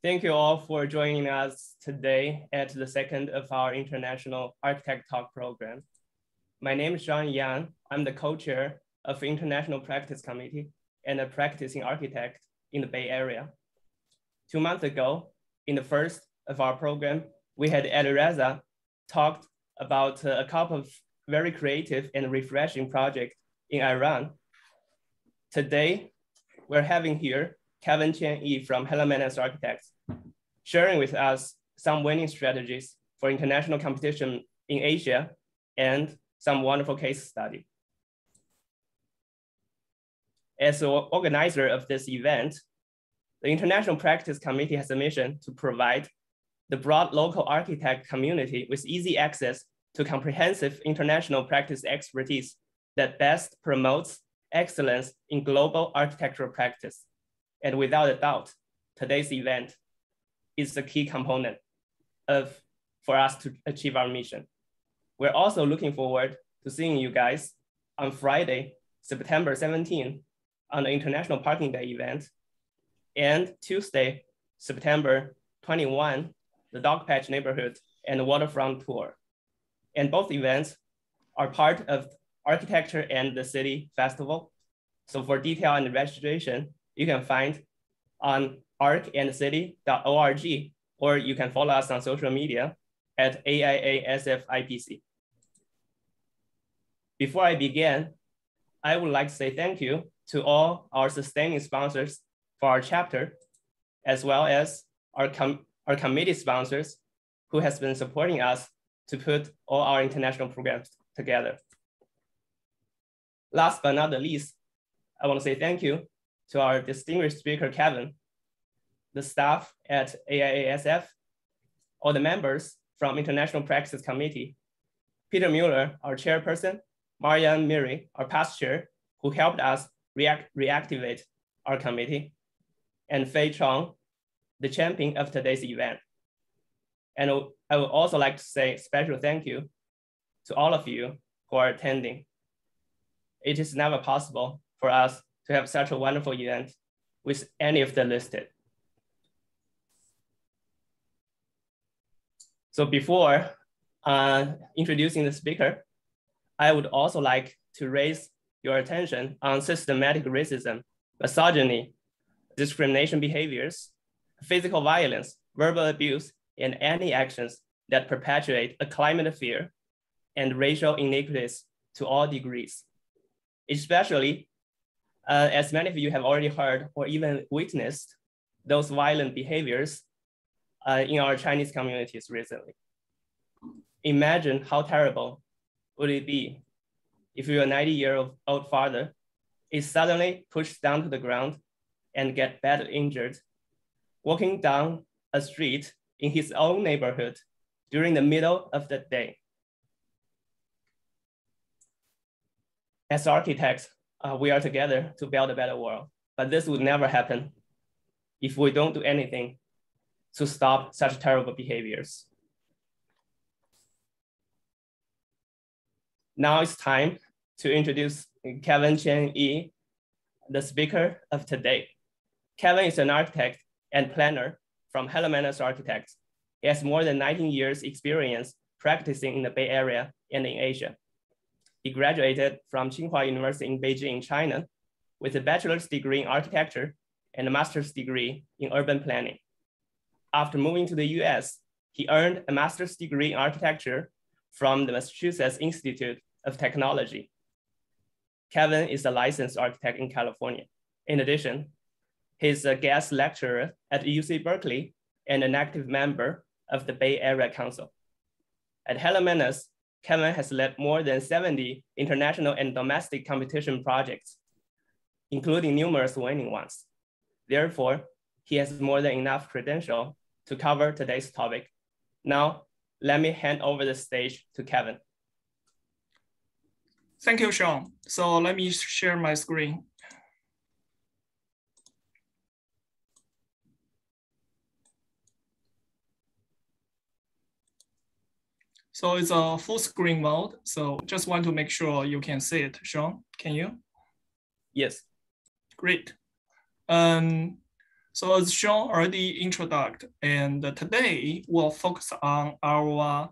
Thank you all for joining us today at the second of our International Architect Talk program. My name is Zhang Yan. I'm the co-chair of the International Practice Committee and a practicing architect in the Bay Area. 2 months ago, in the first of our program, we had Alireza talked about a couple of very creative and refreshing projects in Iran. Today, we're having here Kevin Chen from Hellenic Architects, sharing with us some winning strategies for international competition in Asia and some wonderful case study. As the organizer of this event, the International Practice Committee has a mission to provide the broad local architect community with easy access to comprehensive international practice expertise that best promotes excellence in global architectural practice. And without a doubt, today's event is the key component for us to achieve our mission. We're also looking forward to seeing you guys on Friday, September 17, on the International Parking Day event, and Tuesday, September 21, the Dogpatch Neighborhood and the Waterfront Tour. And both events are part of Architecture and the City Festival. So for detail and registration, you can find on arcandcity.org, or you can follow us on social media at AIASFIPC. Before I begin, I would like to say thank you to all our sustaining sponsors for our chapter, as well as our committee sponsors who has been supporting us to put all our international programs together. Last but not the least, I want to say thank you to our distinguished speaker, Kevin, the staff at AIASF, all the members from International Practice Committee, Peter Mueller, our chairperson, Marianne Miri, our past chair, who helped us reactivate our committee, and Fei Chong, the champion of today's event. And I would also like to say a special thank you to all of you who are attending. It is never possible for us to have such a wonderful event with any of the listed. So before introducing the speaker, I would also like to raise your attention on systematic racism, misogyny, discrimination behaviors, physical violence, verbal abuse, and any actions that perpetuate a climate of fear and racial inequities to all degrees. Especially, as many of you have already heard or even witnessed those violent behaviors in our Chinese communities recently. Imagine how terrible would it be if your 90-year-old father is suddenly pushed down to the ground and get badly injured, walking down a street in his own neighborhood during the middle of the day. As architects, we are together to build a better world, but this would never happen if we don't do anything to stop such terrible behaviors. Now it's time to introduce Kevin Chen, the speaker of today. Kevin is an architect and planner from Hellenic Architects. He has more than 19 years experience practicing in the Bay Area and in Asia. He graduated from Tsinghua University in Beijing, China, with a bachelor's degree in architecture and a master's degree in urban planning. After moving to the US, he earned a master's degree in architecture from the Massachusetts Institute of Technology. Kevin is a licensed architect in California. In addition, he's a guest lecturer at UC Berkeley and an active member of the Bay Area Council. At Hellenic, Kevin has led more than 70 international and domestic competition projects, including numerous winning ones. Therefore, he has more than enough credential to cover today's topic. Now, let me hand over the stage to Kevin. Thank you, Sean. So let me share my screen. So it's a full screen mode. So just want to make sure you can see it. Sean, can you? Yes. Great. So as Sean already introduced, and today we'll focus on our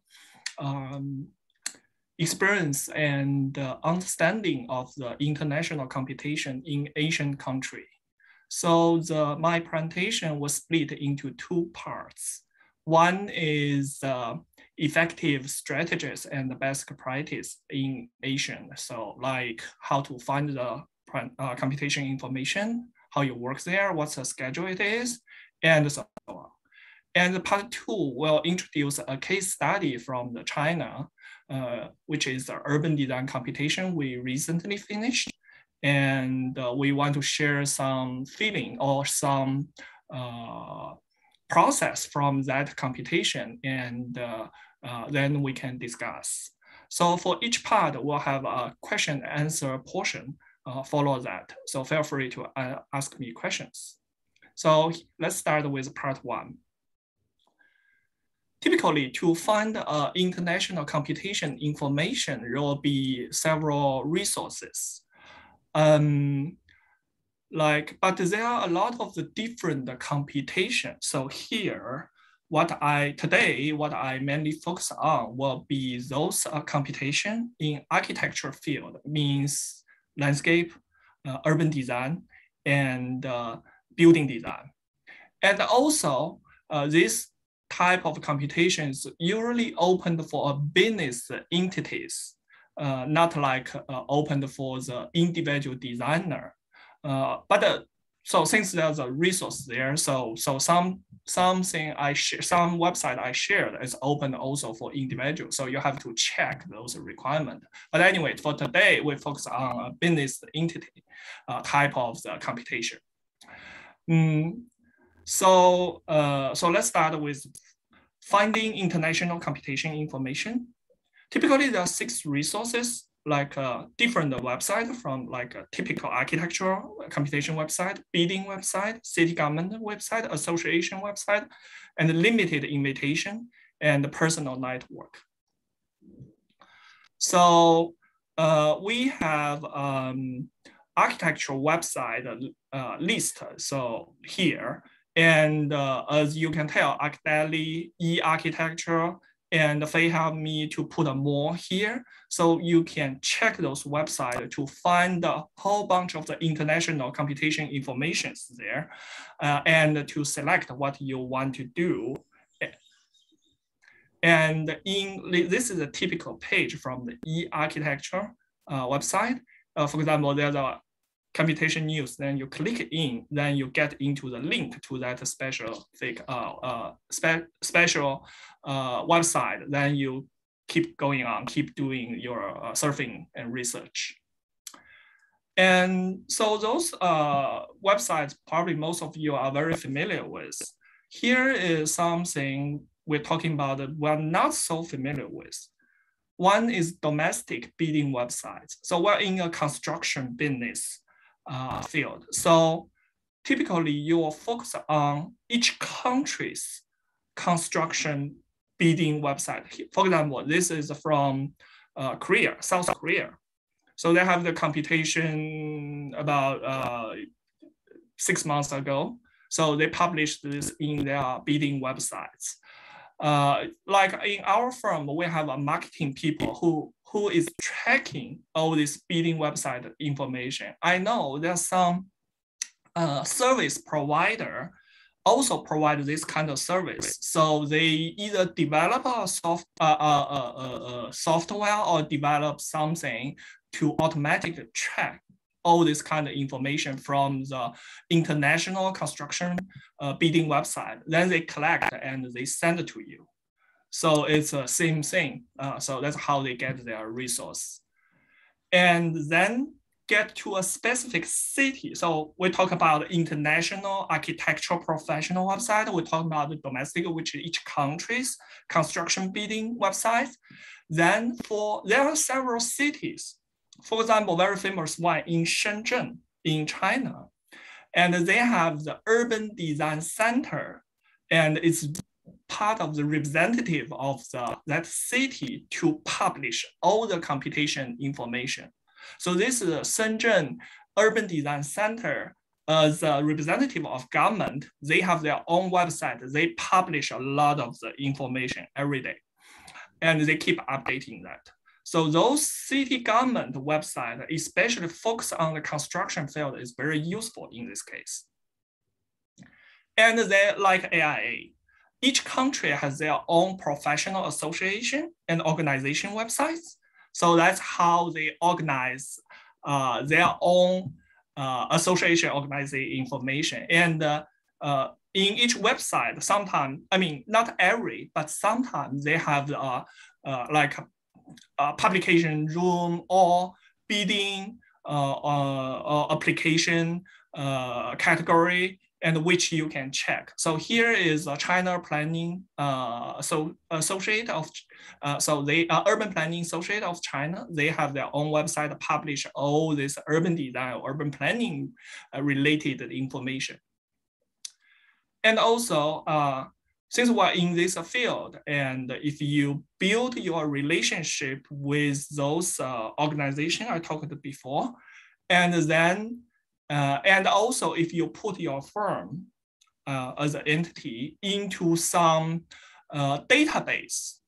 experience and understanding of the international computation in Asian country. So my presentation was split into two parts. One is effective strategies and best practice in Asian. So like how to find the computation information, how you work there, what the schedule it is, and so on. And part two will introduce a case study from China, which is the urban design computation we recently finished. And we want to share some feeling or some process from that computation, and then we can discuss. So for each part, we'll have a question and answer portion follow that. So feel free to ask me questions. So let's start with part one. Typically, to find international computation information, there will be several resources. But there are a lot of the different computation. So here, what I mainly focus on will be those computation in architecture field, means landscape, urban design, and building design. And also, this type of computation is usually opened for business entities, not like opened for the individual designer. So since there's a resource there, so some website I shared is open also for individuals. So you have to check those requirements. But anyway, for today, we focus on a business entity type of the computation. So let's start with finding international computation information. Typically, there are 6 resources, like different website from like a typical architecture computation website, bidding website, city government website, association website, and limited invitation and personal network. So we have architectural website list. So here, and as you can tell, Arcdeli, e-architecture, and they help me to put more here. So you can check those websites to find a whole bunch of the international computation information there, and to select what you want to do. And this is a typical page from the e-architecture website. For example, there's a computation news, then you click in, then you get into the link to that special website. Then you keep going on, keep doing your surfing and research. And so those websites, probably most of you are very familiar with. Here is something we're talking about that we're not so familiar with. One is domestic bidding websites. So we're in a construction business field. So typically you will focus on each country's construction bidding website. For example, this is from Korea, South Korea. So they have the computation about 6 months ago. So they published this in their bidding websites. Like in our firm, we have a marketing people who is tracking all this bidding website information. I know there's some service provider also provide this kind of service. So they either develop a software or develop something to automatically track all this kind of information from the international construction bidding website. Then they collect and they send it to you. So it's the same thing. So that's how they get their resource. And then get to a specific city. So we talk about international architectural professional website. We talk about the domestic, which is each country's construction bidding website. Then there are several cities. For example, very famous one in Shenzhen in China. And they have the urban design center, and it's part of the representative of that city to publish all the computation information. So this is Shenzhen Urban Design Center as a representative of government, they have their own website. They publish a lot of the information every day, and they keep updating that. So those city government websites, especially focus on the construction field, is very useful in this case. And they like AIA. Each country has their own professional association and organization websites. So that's how they organize their own association organizing information. And in each website, sometimes, I mean, not every, but sometimes they have like a publication room or bidding application category, and which you can check. So here is a China Planning Associate of, so they are Urban Planning Associate of China. They have their own website, publish all this urban design, urban planning related information. And also, since we're in this field, and if you build your relationship with those organizations I talked before, and then, and also if you put your firm as an entity into some database,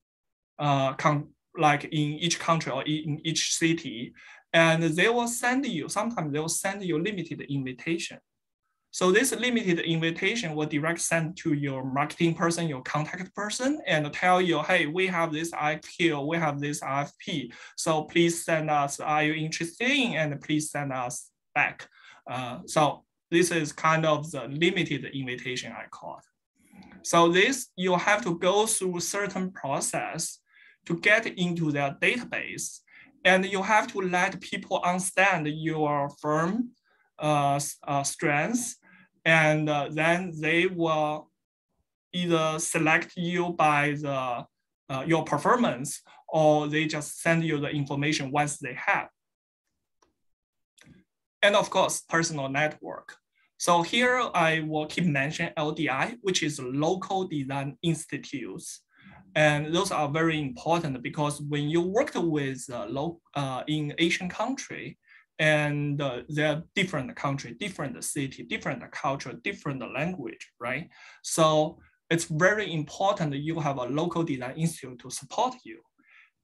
like in each country or in each city, and they will send you, sometimes they will send you limited invitation. So this limited invitation will direct send to your marketing person, your contact person, and tell you, hey, we have this IQ, we have this RFP. So please send us, are you interested in, and please send us back. So this is kind of the limited invitation I call it. So this, you have to go through certain process to get into their database, and you have to let people understand your firm strengths, and then they will either select you by the your performance, or they just send you the information once they have. And of course, personal network. So here I will keep mentioning LDI, which is Local Design Institutes. And those are very important because when you work with in Asian country, and they're different country, different city, different culture, different language, right? So it's very important that you have a local design institute to support you.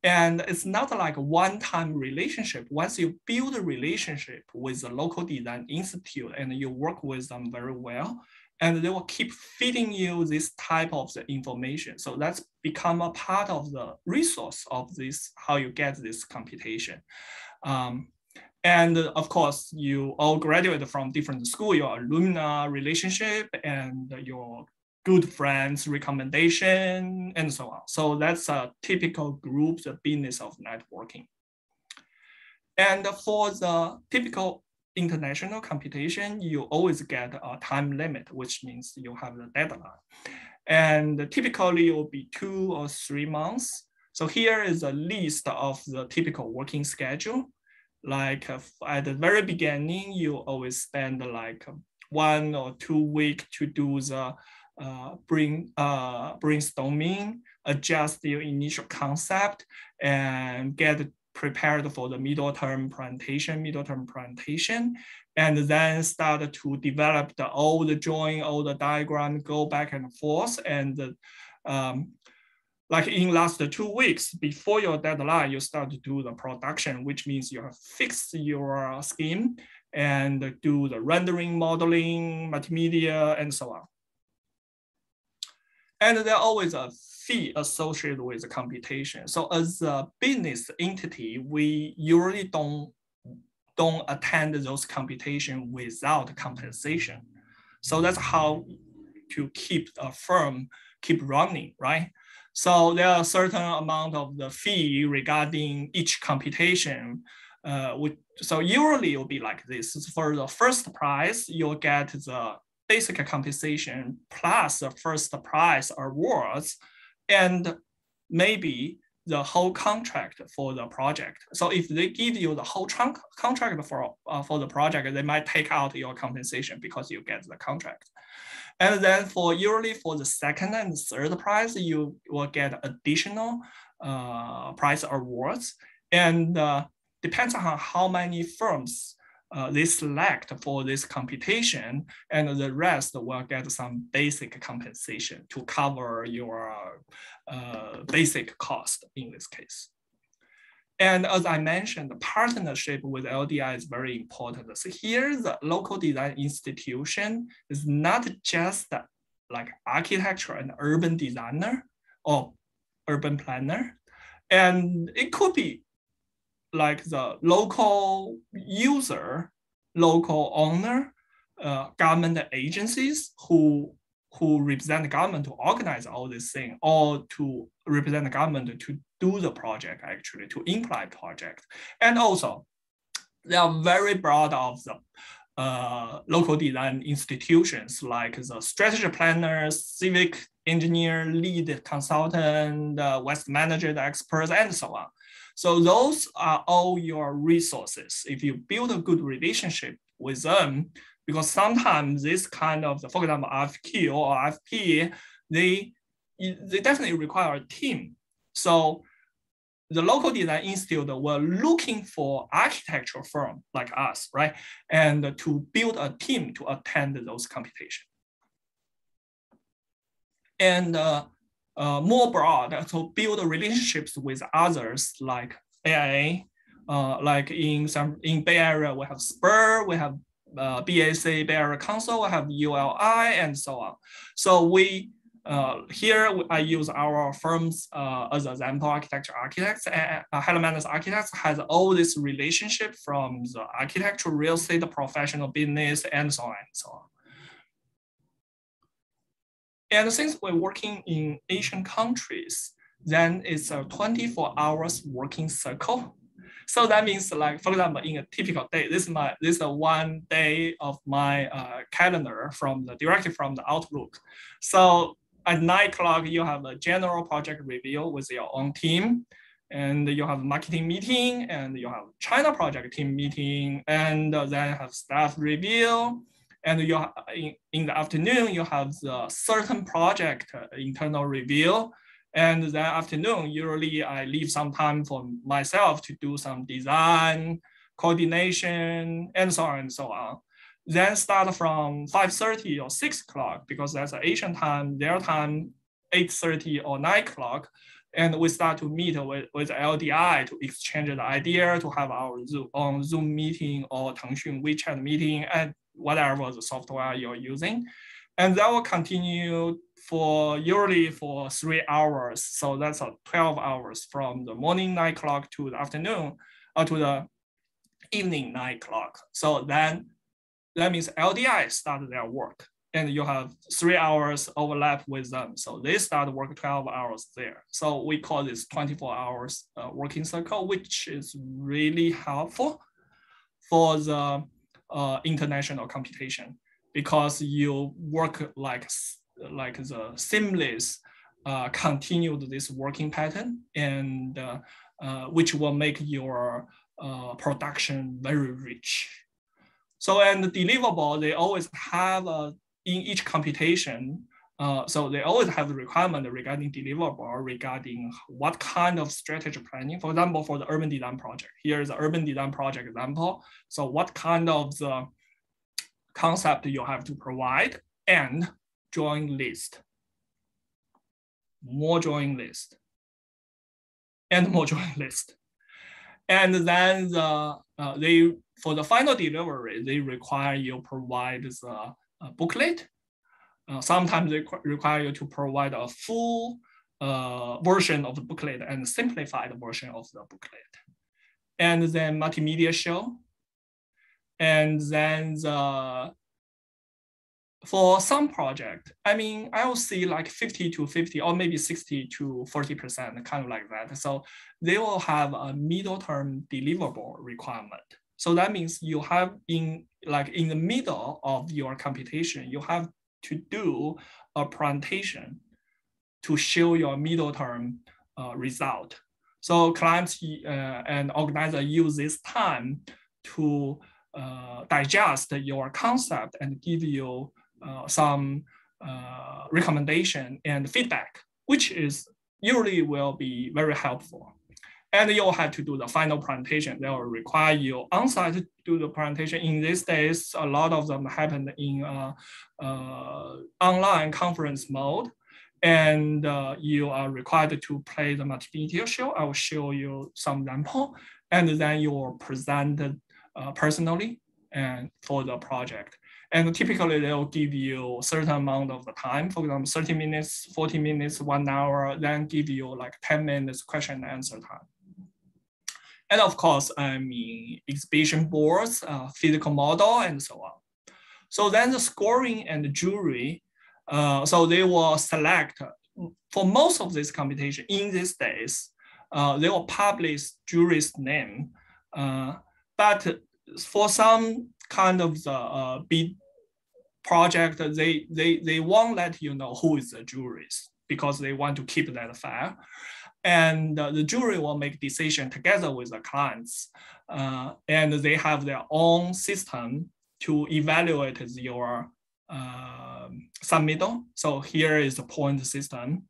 And it's not like a one-time relationship. Once you build a relationship with the local design institute and you work with them very well, and they will keep feeding you this type of the information. So that's become a part of the resource of this, how you get this computation. And of course, you all graduate from different school, your alumni relationship and your good friends recommendation and so on. So that's a typical group, the business of networking. And for the typical international computation, you always get a time limit, which means you have the deadline. And typically it will be 2 or 3 months. So here is a list of the typical working schedule. Like at the very beginning, you always spend like 1 or 2 weeks to do the brainstorming, adjust your initial concept, and get prepared for the middle term presentation, and then start to develop all the drawing, all the diagram, go back and forth. And like in last 2 weeks before your deadline, you start to do the production, which means you have fixed your scheme and do the rendering, modeling, multimedia, and so on. And there's always a fee associated with the computation. So as a business entity, we usually don't attend those computation without compensation. So that's how to keep a firm keep running, right? So there are a certain amount of the fee regarding each computation. So usually it will be like this. For the first prize, you'll get the basic compensation plus the first prize awards, and maybe the whole contract for the project. So if they give you the whole contract for the project, they might take out your compensation because you get the contract. And then for usually for the second and third prize, you will get additional prize awards. And depends on how many firms they select for this computation, and the rest will get some basic compensation to cover your basic cost in this case. And as I mentioned, the partnership with LDI is very important. So here, the local design institution is not just like architecture and urban designer or urban planner. And it could be like the local user, local owner, government agencies who represent the government to organize all this thing, or to represent the government to do the project, actually, to implement project. And also, they are very broad of the local design institutions, like the strategy planners, civic engineer, lead consultant, waste manager, the experts, and so on. So those are all your resources. If you build a good relationship with them, because sometimes this kind of, for example, RFQ or RFP, they definitely require a team. So the local design institute were looking for architectural firm like us, right? And to build a team to attend those competitions. And more broad, to build relationships with others like AIA, like in Bay Area, we have SPUR, we have BAC, Bay Area Council, we have ULI, and so on. So we here I use our firms as an example. Architects, Hellman's Architects has all this relationship from the architecture, real estate, professional business, and so on and so on. And since we're working in Asian countries, then it's a 24 hours working cycle. So that means, like, for example, in a typical day, this is a 1 day of my calendar directly from the Outlook. So at 9 o'clock, you have a general project review with your own team, and you have a marketing meeting, and you have China project team meeting, and then have staff review. And you in the afternoon, you have the certain project internal review. And that afternoon, usually I leave some time for myself to do some design, coordination, and so on and so on. Then start from 5:30 or 6 o'clock, because that's Asian time, their time, 8:30 or 9 o'clock. And we start to meet with LDI to exchange the idea, to have our Zoom meeting or Tengxun WeChat meeting, and whatever the software you're using. And that will continue usually for 3 hours. So that's 12 hours from the morning 9 o'clock to the afternoon, or to the evening 9 o'clock. So then that means LDI started their work, and you have 3 hours overlap with them. So they start work 12 hours there. So we call this 24 hours working cycle, which is really helpful for the international computation, because you work like the seamless continued this working pattern, and which will make your production very rich. So, and the deliverable, they always have in each computation, so they always have the requirement regarding deliverable, regarding what kind of strategy planning. For example, for the urban design project, here is the urban design project example. So what kind of the concept you have to provide, and drawing list, more drawing list, and more drawing list. And then for the final delivery, they require you provide the booklet. Sometimes they require you to provide a full version of the booklet and simplified version of the booklet. And then multimedia show. And then for some project, I mean, I will see like 50 to 50, or maybe 60 to 40%, kind of like that. So they will have a middle term deliverable requirement. So that means you have in the middle of your computation, you have to do a presentation to show your middle term result. So clients and organizers use this time to digest your concept and give you some recommendation and feedback, which is usually will be very helpful. And you'll have to do the final presentation. They will require you on-site to do the presentation. In these days, a lot of them happen in online conference mode. And you are required to play the multimedia show. I will show you some example. And then you will present personally and for the project. And typically they'll give you a certain amount of the time, for example, 30 minutes, 40 minutes, 1 hour, then give you like 10 minutes question and answer time. And of course, I mean, exhibition boards, physical model, and so on. So then the scoring and the jury, so they will select, for most of this computation in these days, they will publish jury's name. But for some kind of the big project, they won't let you know who is the juries because they want to keep that fair. And the jury will make decision together with the clients. And they have their own system to evaluate your submittal. So here is the point system.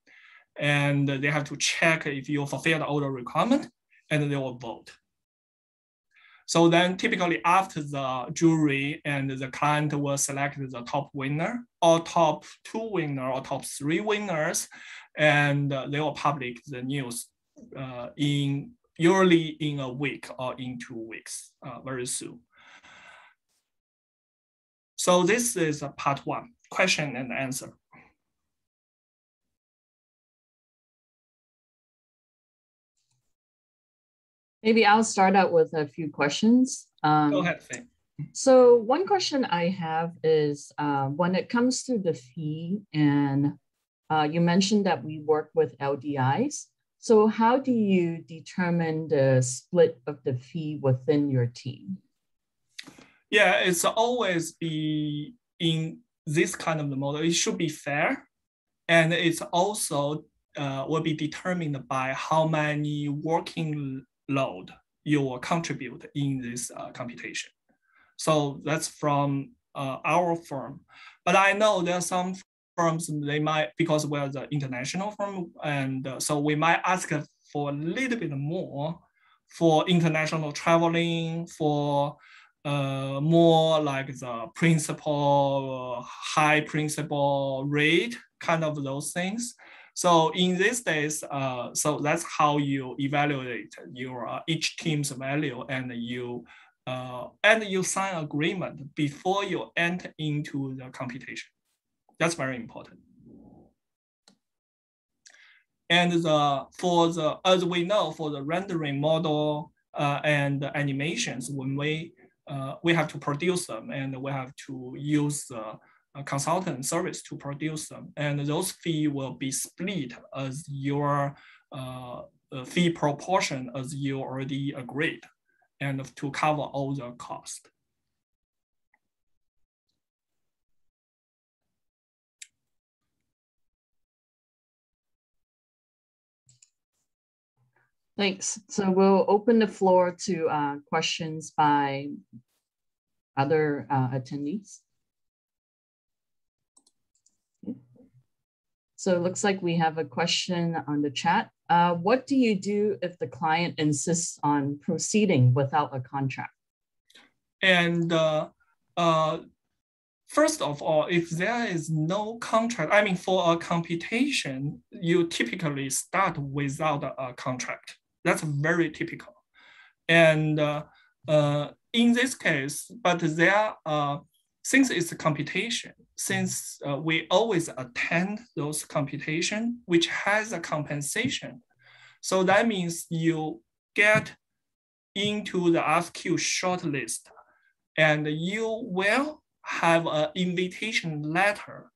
And they have to check if you fulfilled all the requirement, and they will vote. So then typically after the jury and the client will select the top winner or top 2 winner or top 3 winners, and they will publish the news usually in a week or in 2 weeks, very soon. So this is part 1, question and answer. Maybe I'll start out with a few questions. Go ahead, Faye. So one question I have is when it comes to the fee, and you mentioned that we work with LDIs. So how do you determine the split of the fee within your team? Yeah, it's always be in this kind of the model. It should be fair, and it's also will be determined by how many working load you will contribute in this computation. So that's from our firm. But I know there are some firms, they might, because we're the international firm, and so we might ask for a little bit more for international traveling, for more like the principal, high principal rate, kind of those things. So in these days, so that's how you evaluate your each team's value, and you sign agreement before you enter into the computation. That's very important. And as we know, for the rendering model and the animations, when we have to produce them, and we have to use the consultant service to produce them, and those fees will be split as your fee proportion as you already agreed, and to cover all the cost. Thanks. So we'll open the floor to questions by other attendees. So it looks like we have a question on the chat. What do you do if the client insists on proceeding without a contract? And first of all, if there is no contract, I mean, for a computation, you typically start without a contract. That's very typical. And in this case, but there since it's a computation, since we always attend those computation, which has a compensation. So that means you get into the RFQ shortlist, and you will have an invitation letter,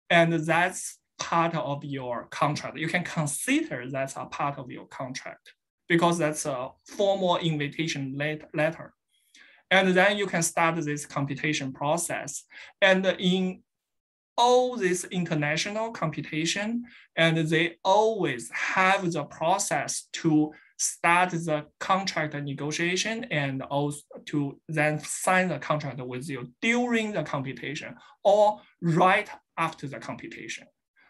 and that's part of your contract. You can consider that's a part of your contract because that's a formal invitation letter. And then you can start this computation process. And in all this international computation, and they always have the process to start the contract negotiation and also to then sign the contract with you during the computation or right after the computation.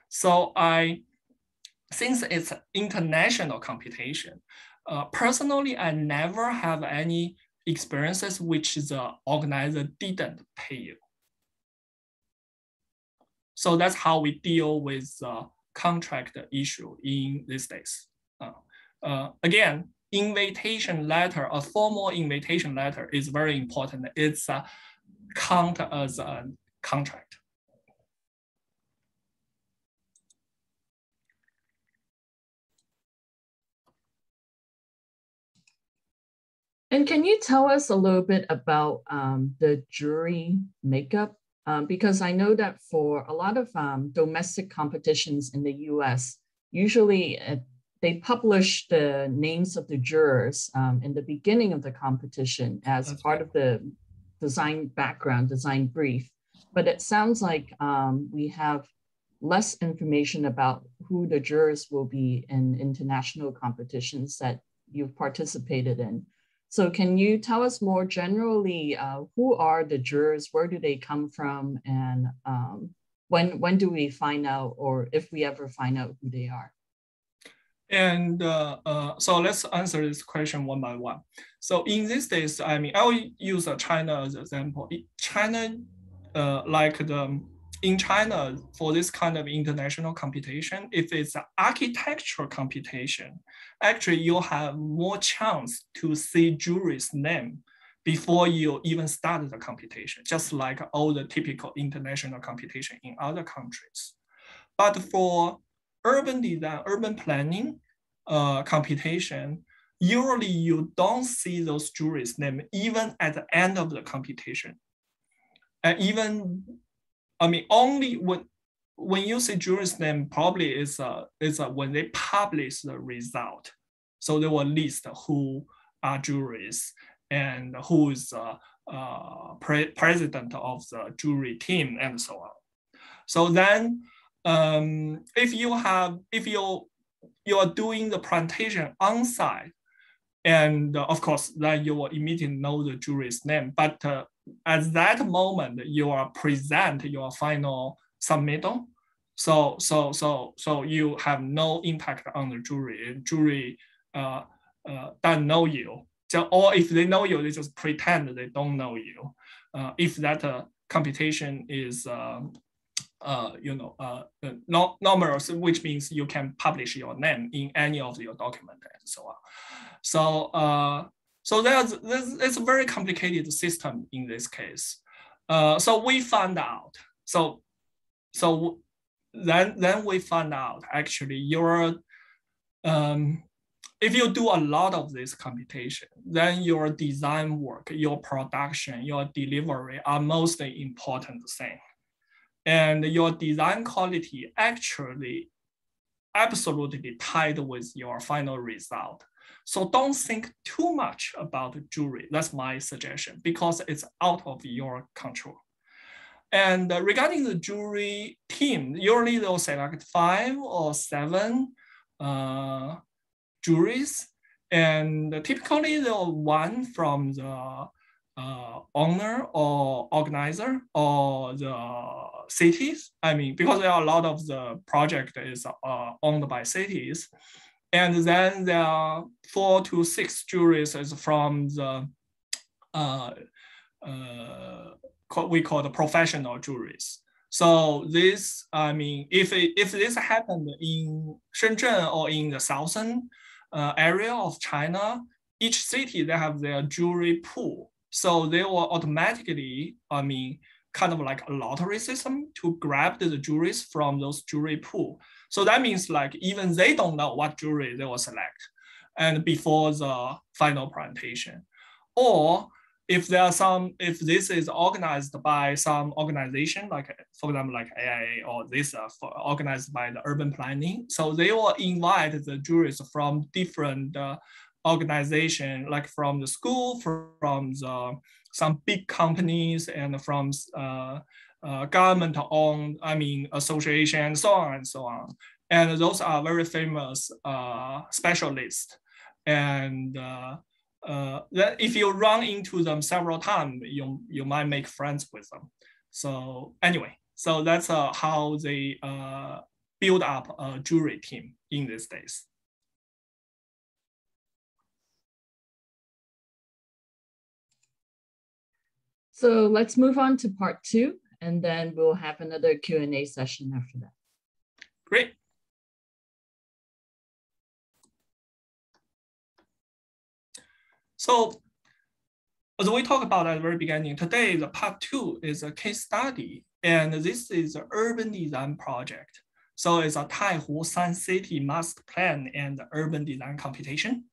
So since it's international computation, personally, I never have any experiences which the organizer didn't pay you. So that's how we deal with contract issue in these days. Again, invitation letter, a formal invitation letter is very important. It's count as a contract. And can you tell us a little bit about the jury makeup? Because I know that for a lot of domestic competitions in the US, usually they publish the names of the jurors in the beginning of the competition as That's part right. of the design background, design brief. But it sounds like we have less information about who the jurors will be in international competitions that you've participated in. So can you tell us more generally, who are the jurors, where do they come from, and when do we find out, or if we ever find out who they are? And so let's answer this question one by one. So in these days, I mean, I will use China as an example. China, in China, for this kind of international computation, if it's an architectural computation, actually you have more chance to see jury's name before you even start the computation, just like all the typical international computation in other countries. But for urban design, urban planning, computation, usually you don't see those juries' name even at the end of the computation. And even, I mean, only when you see jury's name, probably is when they publish the result. So they will list who are juries and who is president of the jury team and so on. So then, if you are doing the presentation on site, and of course, then you will immediately know the jury's name. But at that moment, you are present your final submittal. So you have no impact on the jury. Jury don't know you. Or if they know you, they just pretend they don't know you. If that computation is numerous, which means you can publish your name in any of your documents and so on. So it's a very complicated system in this case. So we found out. So then we found out actually your if you do a lot of this computation, then your design work, your production, your delivery are most important thing. And your design quality actually absolutely tied with your final result. So don't think too much about the jury. That's my suggestion, because it's out of your control. And regarding the jury team, usually they'll select 5 or 7 juries. And typically they'll one from the owner or organizer or the cities. I mean, because there are a lot of the project is owned by cities. And then there are 4 to 6 juries is from the we call the professional juries. So this, I mean, if this happened in Shenzhen or in the southern area of China, each city they have their jury pool. So they will automatically, I mean, kind of like a lottery system to grab the juries from those jury pool. So that means like even they don't know what jury they will select and before the final presentation. Or if there are some, if this is organized by some organization, like for example, like AIA or this organized by the urban planning, so they will invite the juries from different organization, like from the school, from the, some big companies, and from government-owned, I mean, association, so on and so on. And those are very famous specialists. And that if you run into them several times, you might make friends with them. So anyway, so that's how they build up a jury team in these days. So let's move on to part 2, and then we'll have another Q&A session after that. Great. So as we talked about at the very beginning, today the part 2 is a case study, and this is an urban design project. So it's a Taihu Sun City Master Plan and Urban Design Computation.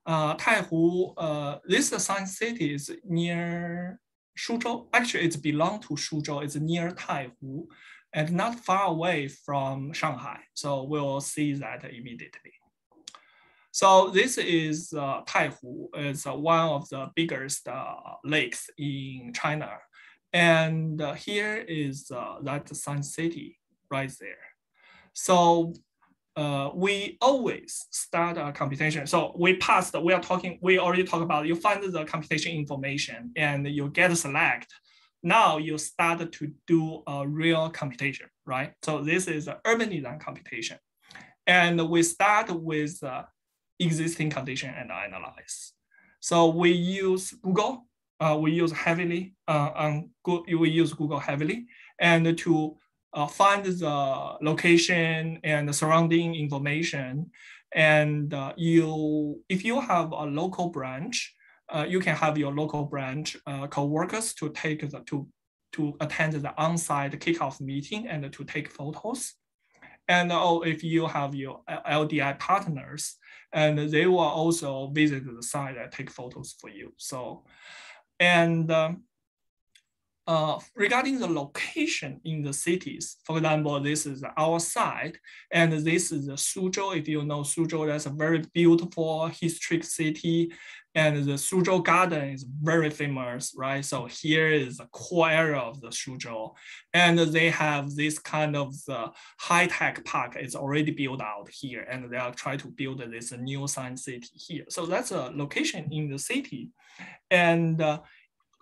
Taihu, this Sun City is near Suzhou. Actually, it belongs to Suzhou. It's near Taihu and not far away from Shanghai. So we'll see that immediately. So this is Taihu. It's one of the biggest lakes in China. And here is that Sun City right there. So we always start a computation. So we already talked about, you find the computation information and you get a select. Now you start to do a real computation, right? So this is urban design computation. And we start with existing condition and analyze. So we use Google. We use Google heavily, and to find the location and the surrounding information. And if you have a local branch, you can have your local branch co-workers to attend the on-site kickoff meeting and to take photos. And if you have your LDI partners, and they will also visit the site and take photos for you. So, and regarding the location in the cities, for example, this is our site, and this is Suzhou. If you know Suzhou, that's a very beautiful historic city, and the Suzhou Garden is very famous, right? So here is the core area of the Suzhou, and they have this kind of high-tech park. It's already built out here, and they are trying to build this new science city here. So that's a location in the city, and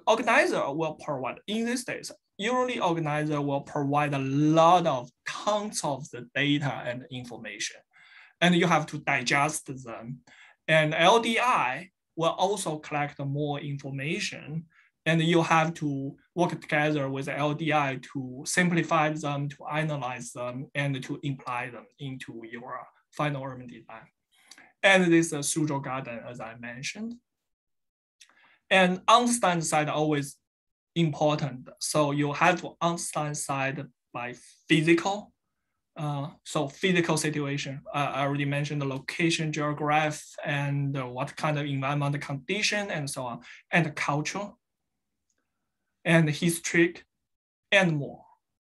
organizer will provide, in these days, usually organizer will provide tons of the data and information, and you have to digest them. And LDI will also collect more information, and you have to work together with LDI to simplify them, to analyze them, and to imply them into your final urban design. And this is Suzhou Garden, as I mentioned. And understand side always important. So you have to understand side by physical. So physical situation, I already mentioned the location, geography, and what kind of environmental condition, and so on, and culture, and history, and more.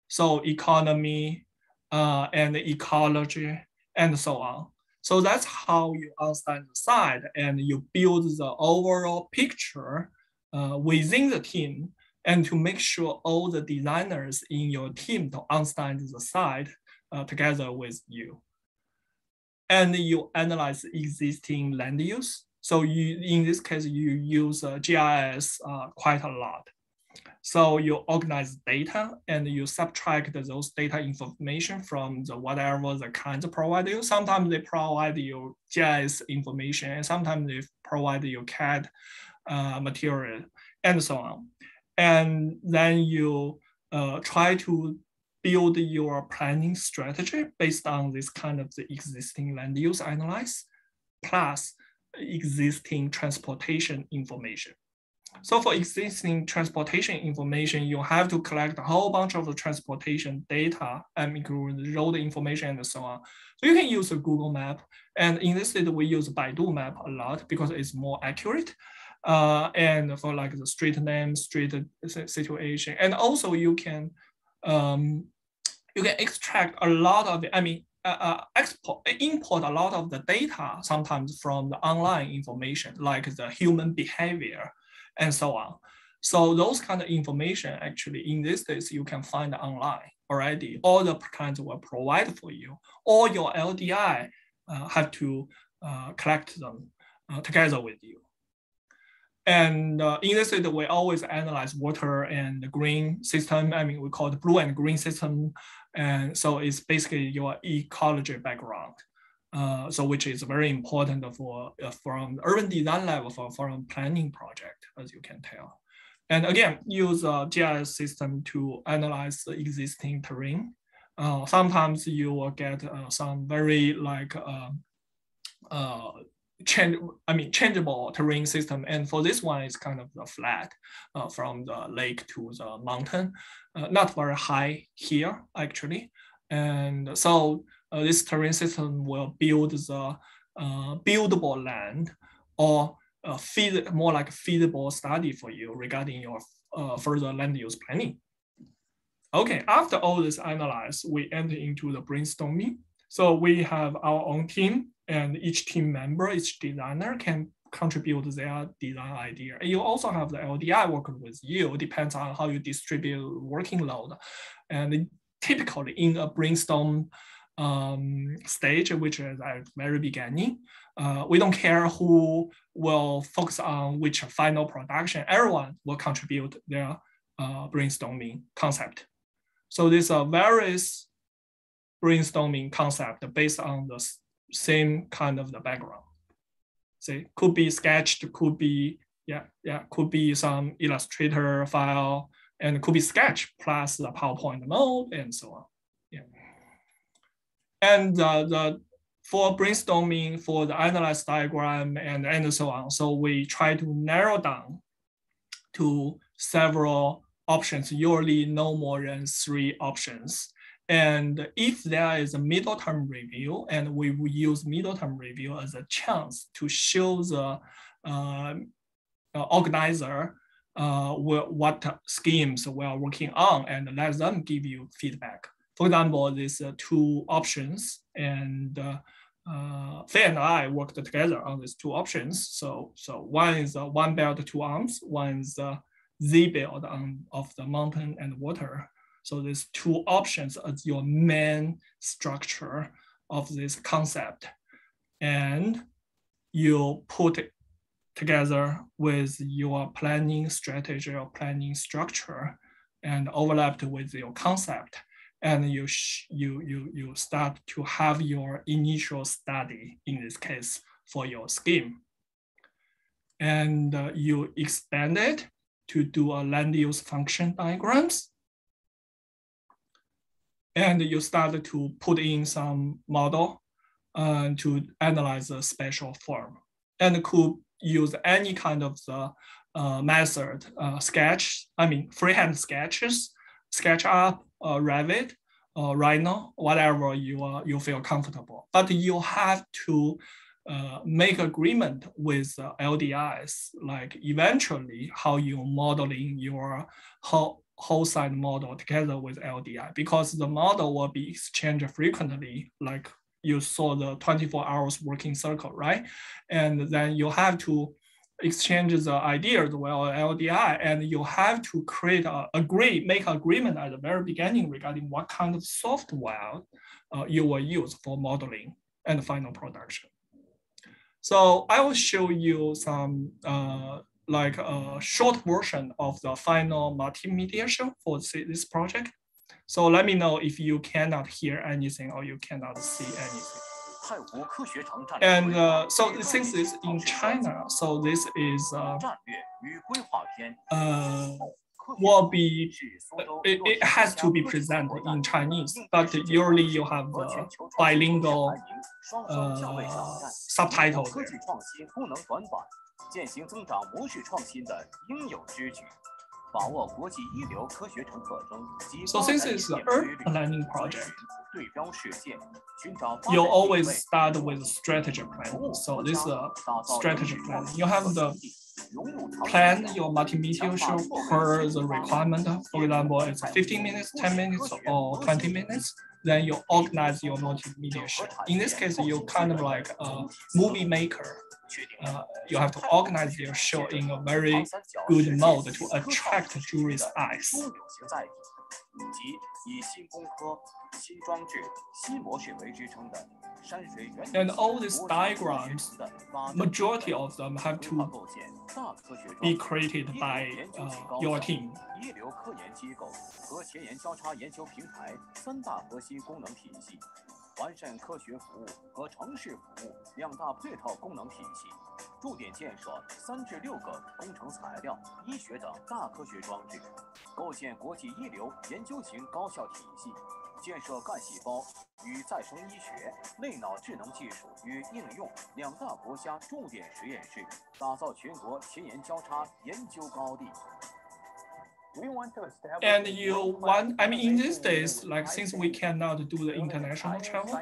So economy, and ecology, and so on. So that's how you understand the site, and you build the overall picture within the team, and to make sure all the designers in your team to understand the site together with you. And you analyze existing land use. So in this case, you use GIS quite a lot. So you organize data and you subtract those data information from whatever the kinds provide you. Sometimes they provide you GIS information, and sometimes they provide you CAD material, and so on. And then you try to build your planning strategy based on this kind of the existing land use analyze, plus existing transportation information. So for existing transportation information, you have to collect a whole bunch of the transportation data, and include road information and so on. So you can use a Google map. And in this case, we use Baidu map a lot because it's more accurate. And for like the street name, street situation. And also you can extract a lot of, import a lot of the data sometimes from the online information, like the human behavior and so on. So those kind of information actually in these days you can find online already. All the kinds will provide for you, or your LDI have to collect them together with you. And in this way, we always analyze water and the green system. I mean, we call it blue and green system. And so it's basically your ecology background. So which is very important for from urban design level from planning project, as you can tell. And again, use a GIS system to analyze the existing terrain. Sometimes you will get some very like changeable terrain system. And for this one, it's kind of the flat from the lake to the mountain, not very high here actually. And so this terrain system will build the buildable land or more like a feasible study for you regarding your further land use planning. Okay, after all this analyzed, we enter into the brainstorming. So we have our own team, and each team member, each designer can contribute their design idea. And you also have the LDI working with you, depends on how you distribute working load. And typically in a brainstorm stage, which is at the very beginning, we don't care who will focus on which final production. Everyone will contribute their brainstorming concept. So these are various brainstorming concept based on the same kind of the background. Say could be sketched, could be could be some Illustrator file, and could be sketch plus the PowerPoint mode and so on. Yeah. And for brainstorming, for the analyze diagram and so on, so we try to narrow down to several options, usually no more than 3 options. And if there is a middle term review, and we will use middle term review as a chance to show the organizer what schemes we are working on and let them give you feedback. For example, these 2 options, and Faye and I worked together on these 2 options. So one is one belt, 2 arms, one is the Z build of the mountain and water. So these 2 options as your main structure of this concept. And you put it together with your planning strategy or planning structure and overlapped with your concept. And you start to have your initial study, in this case, for your scheme. And you expand it to do a land use function diagrams. And you start to put in some model to analyze the spatial form. And could use any kind of the method, freehand sketches, SketchUp, Revit, Rhino, whatever you feel comfortable. But you have to make agreement with LDIs, like eventually how you modeling your whole site model together with LDI, because the model will be exchanged frequently, like you saw the 24 hours working circle, right? And then you have to exchange the ideas with LDI, and you have to make agreement at the very beginning regarding what kind of software you will use for modeling and final production. So I will show you some like a short version of the final multimedia show for this project. So let me know if you cannot hear anything or you cannot see anything. And so since it's in China, so this is will be, it has to be presented in Chinese, but usually you have the bilingual subtitle there. So since it's an urban planning project, you always start with strategy planning. So this is a strategy plan. You have the plan your multimedia show per the requirement. For example, it's 15 minutes, 10 minutes, or 20 minutes. Then you organize your multimedia show. In this case, you're kind of like a movie maker. You have to organize your show in a very good mode to attract jury's eyes. 即以新工科、新装置、新模式为支撑的山水园林 And all these diagrams, majority of them have to be created by your team. 一流科研机构和前沿交叉研究平台三大核心功能体系，完善科学服务和城市服务两大配套功能体系，重点建设3至6个工程材料、医学等大科学装置，构建国际一流研究型高校体系，建设干细胞与再生医学、类脑智能技术与应用两大国家重点实验室，打造全国前沿交叉研究高地。And you want, I mean, in these days, like since we cannot do the international travel,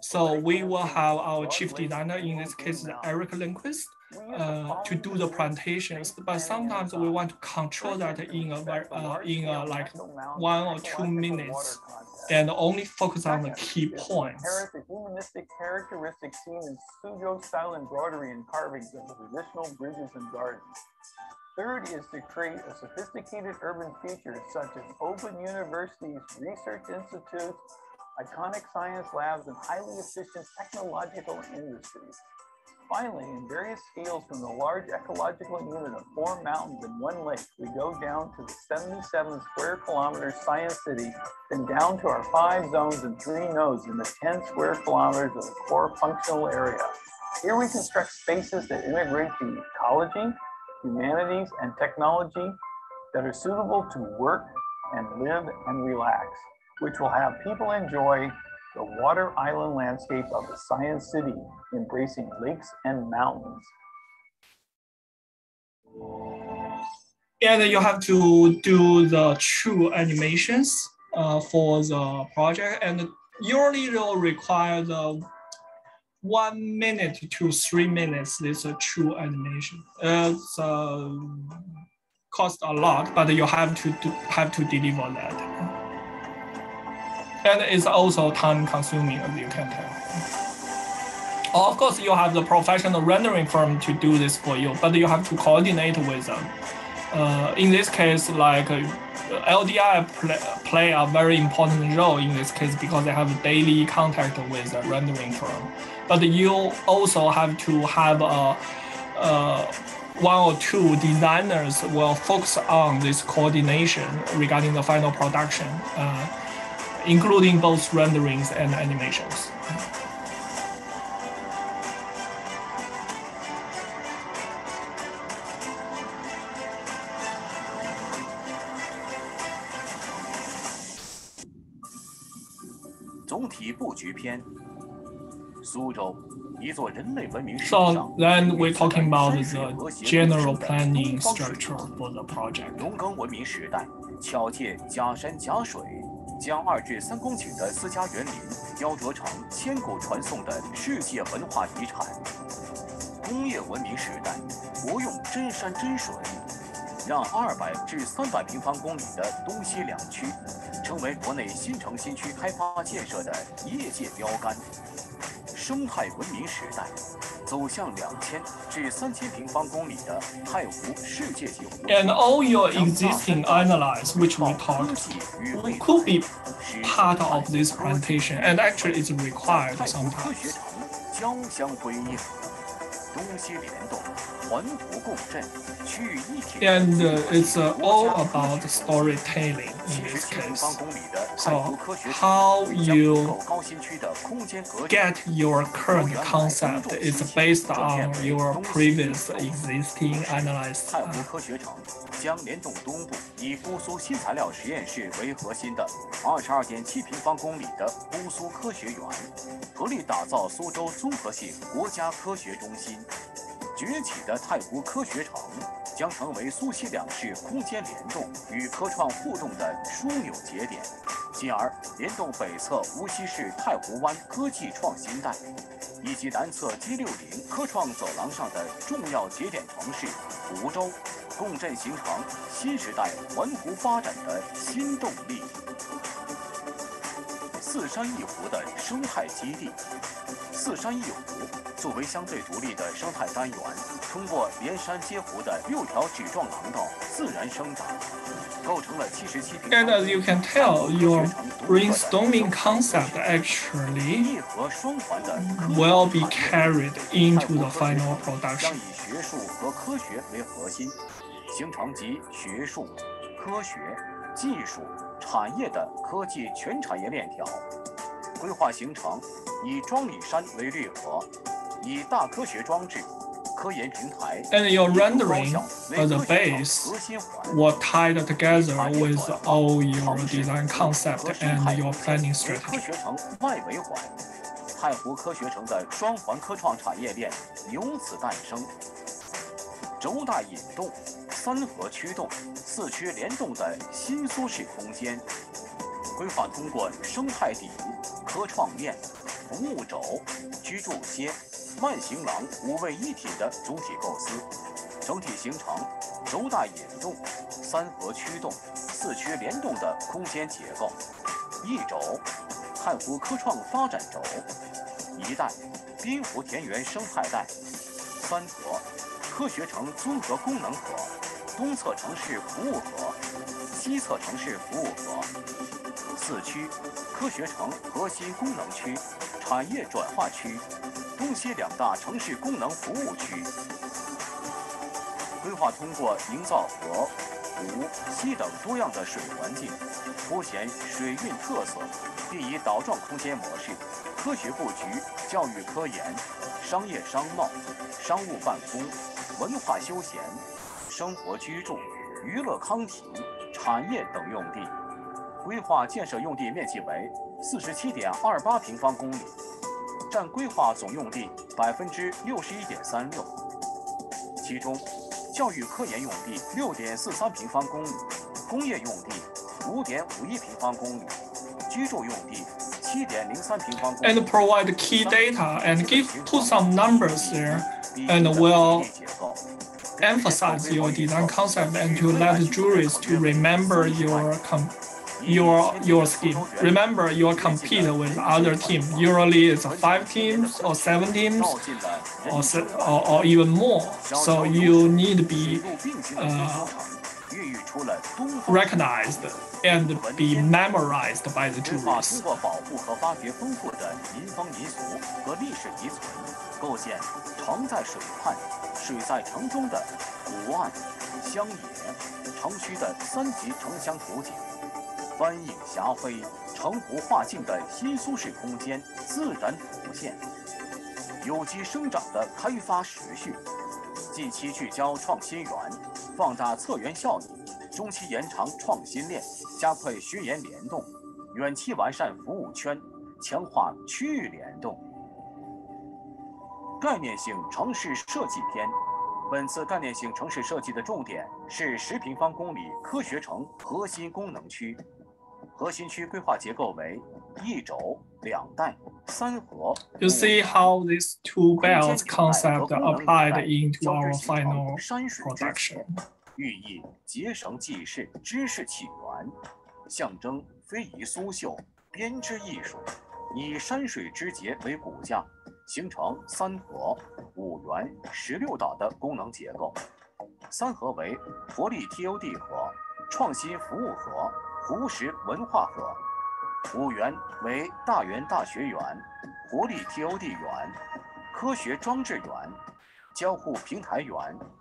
so we will have our chief designer, in this case, Eric Lindquist, to do the presentations. But sometimes we want to control that in a like 1 or 2 minutes, and only focus on the key points. The humanistic characteristics seen in Suzhou-style embroidery and carvings of the traditional bridges and gardens. Third is to create a sophisticated urban features such as open universities, research institutes, iconic science labs, and highly efficient technological industries. Finally, in various scales from the large ecological unit of 4 mountains and 1 lake, we go down to the 77 square kilometer science city, then down to our 5 zones and 3 nodes in the 10 square kilometers of the core functional area. Here we construct spaces that integrate the ecology, humanities, and technology that are suitable to work and live and relax, which will have people enjoy the water island landscape of the Science City, embracing lakes and mountains. And you have to do the true animations for the project, and usually they'll require the 1 minute to 3 minutes. This is a true animation. It's cost a lot, but you have to deliver that. And it's also time consuming, as you can tell. Of course, you have the professional rendering firm to do this for you, but you have to coordinate with them. In this case, like LDI play a very important role in this case because they have daily contact with the rendering firm. But you also have to have 1 or 2 designers will focus on this coordination regarding the final production, including both renderings and animations. So then we're talking about the general planning structure for the project. 农耕文明时代，巧借假山假水，将2至3公顷的私家园林雕琢成千古传颂的世界文化遗产。工业文明时代，活用真山真水，让200至300平方公里的东西两区成为国内新城新区开发建设的业界标杆。生态文明时代，走向2000至3000平方公里的太湖世界级湖。And all your existing analyze, which we talked, could be part of this presentation, and actually it's required sometimes. 交相辉映，东西联动，环湖共振，区域一体。And it's all about storytelling in this case. So how you get your current concept is based on your previous existing analysis. 太湖科学城将联动东部以姑苏新材料实验室为核心的22.7平方公里的姑苏科学园，合力打造苏州综合性国家科学中心。崛起的太湖科学城将成为苏西两市空间联动与科创互动的枢纽节点，进而联动北侧无锡市太湖湾科技创新带，以及南侧 G60科创走廊上的重要节点城市湖州，共振形成新时代环湖发展的新动力。四山一湖的生态基地。四山一湖作为相对独立的生态单元，通过连山接湖的6条指状廊道自然生长，构成了77平方。And as you can tell, your brainstorming concept actually will be carried into the final production. 将以学术和科学为核心，形成集学术、科学、技术、产业的科技全产业链条。规划形成以庄里山为滤河，以大科学装置、科研平台 And your rendering as a base will tie together with all your design concept and your planning 科 strategy. 学城外围环，太湖科学城的双环科创产业链由此诞生。轴带引动、三合驱动、四驱联动的新苏式空间。规划通过生态底、科创链、服务轴、居住街、慢行廊5位一体的总体构思，整体形成轴带引动、三合驱动、四驱联动的空间结构。一轴，太湖科创发展轴；一带，滨湖田园生态带；三合，科学城综合功能河，东侧城市服务河，西侧城市服务河。四区，科学城核心功能区、产业转化区、东西2大城市功能服务区。规划通过营造河、湖、溪等多样的水环境，凸显水运特色，并以岛状空间模式，科学布局教育科研、商业商贸、商务办公、文化休闲、生活居住、娱乐康体、产业等用地。规划建设用地面积为47.28平方公里，占规划总用地61.36%。其中，教育科研用地6.43平方公里，工业用地5.51平方公里，居住用地7.03平方公里。And provide key data and put some numbers there, and will emphasize your design concept and to let the juries to remember your scheme. Remember, you will compete with other teams. Usually, it's 5 teams or 7 teams, or even more. So you need to be recognized and be memorized by the 规划 juries. 通过保护和发掘丰富的民风民俗和历史遗存，构建城在水畔、水在城中的湖岸、乡野、城区的3级城乡图景。翻影霞飞、城湖画境的新苏式空间自然浮现，有机生长的开发时序，近期聚焦创新园，放大策源效益，中期延长创新链，加快学研联动，远期完善服务圈，强化区域联动。概念性城市设计篇，本次概念性城市设计的重点是10平方公里科学城核心功能区。核心区规划结构为一轴、2带、3合。You see how these 2 belts concept applied into our final production. 寓意结绳记事、知识起源，象征非遗苏绣、编织艺术，以山水之节为骨架，形成3合、5园、16岛的功能结构。3合为活力 TOD 合、创新服务合、湖石文化河，5园为大园大学园、活力 TOD 园、科学装置园、交互平台园、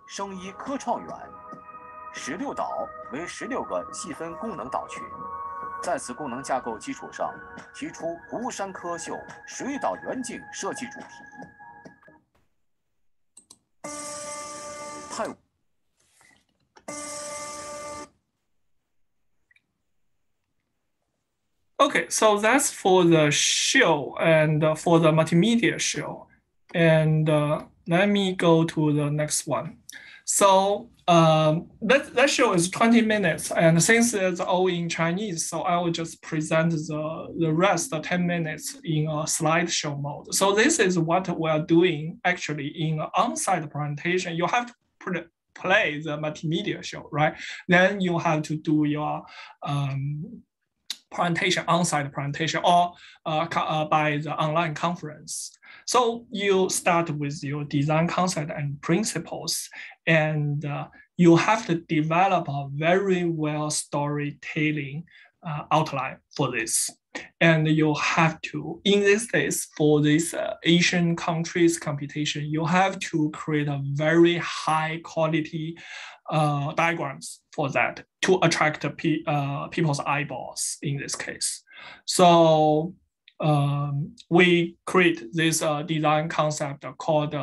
生医科创园，16岛为16个细分功能岛群。在此功能架构基础上，提出湖山科秀、水岛园景设计主题。太 Okay, so that's for the show and for the multimedia show. And let me go to the next one. So that show is 20 minutes. And since it's all in Chinese, so I will just present the rest of 10 minutes in a slideshow mode. So this is what we're doing actually in an on-site presentation. You have to play the multimedia show, right? Then you have to do your presentation, on-site presentation, or by the online conference. So you start with your design concept and principles, and you have to develop a very well storytelling outline for this. And you have to, in this case, for this Asian countries computation, you have to create a very high quality diagrams for that to attract people's eyeballs in this case. So we create this design concept called